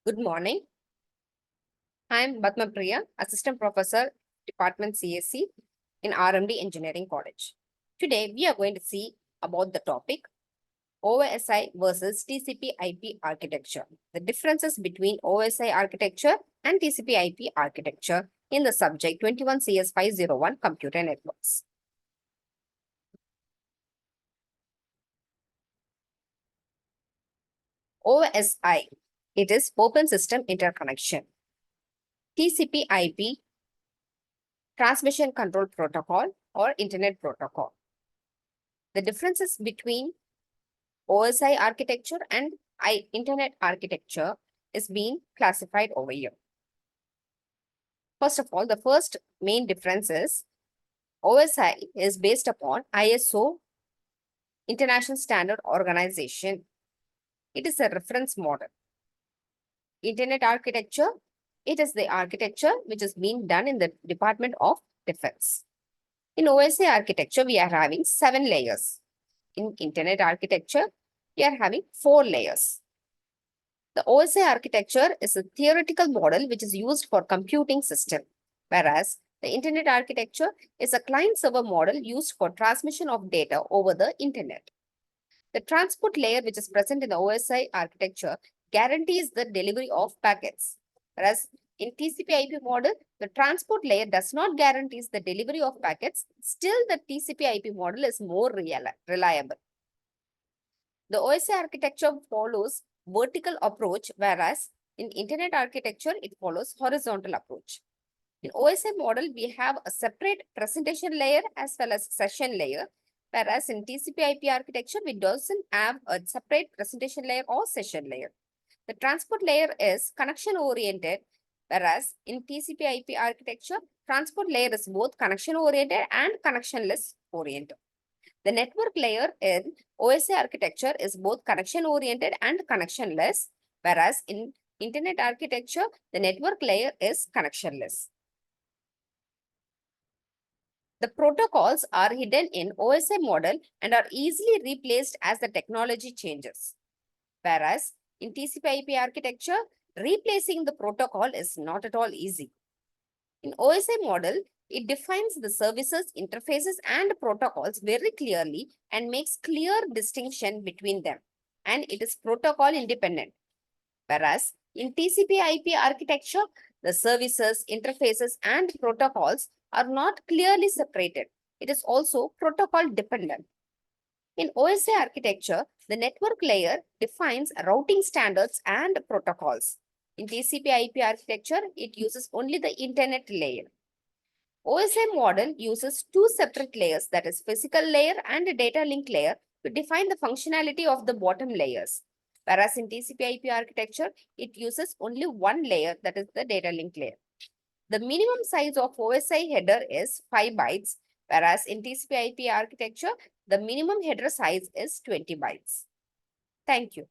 Good morning. I am Padmapriya, Assistant Professor, Department CSE in RMD Engineering College. Today, we are going to see about the topic OSI versus TCP IP architecture, the differences between OSI architecture and TCP IP architecture in the subject 21 CS 501 Computer Networks. OSI, it is Open System Interconnection. TCP IP, Transmission Control Protocol or Internet Protocol. The differences between OSI architecture and Internet architecture is being classified over here. First of all, the first main difference is OSI is based upon ISO, International Standard Organization. It is a reference model. Internet architecture, it is the architecture which is being done in the Department of Defense. In OSI architecture, we are having 7 layers. In Internet architecture, we are having 4 layers. The OSI architecture is a theoretical model which is used for computing system, whereas the Internet architecture is a client-server model used for transmission of data over the Internet. The transport layer which is present in the OSI architecture guarantees the delivery of packets, whereas in TCP/IP model, the transport layer does not guarantee the delivery of packets. Still, the TCP/IP model is more reliable. The OSI architecture follows vertical approach, whereas in Internet architecture, it follows horizontal approach. In OSI model, we have a separate presentation layer as well as session layer, whereas in TCP/IP architecture, we doesn't have a separate presentation layer or session layer. The transport layer is connection oriented, whereas in TCP/IP architecture, transport layer is both connection oriented and connectionless oriented. The network layer in OSI architecture is both connection-oriented and connectionless, whereas in Internet architecture, the network layer is connectionless. The protocols are hidden in OSI model and are easily replaced as the technology changes. Whereas in TCP/IP architecture, replacing the protocol is not at all easy. In OSI model, it defines the services, interfaces, and protocols very clearly and makes clear distinction between them. And it is protocol independent. Whereas in TCP/IP architecture, the services, interfaces, and protocols are not clearly separated. It is also protocol dependent. In OSI architecture, the network layer defines routing standards and protocols. In TCP/IP architecture, it uses only the internet layer. OSI model uses 2 separate layers, that is physical layer and a data link layer, to define the functionality of the bottom layers. Whereas in TCP/IP architecture, it uses only 1 layer, that is the data link layer. The minimum size of OSI header is 5 bytes, whereas in TCP/IP architecture, the minimum header size is 20 bytes. Thank you.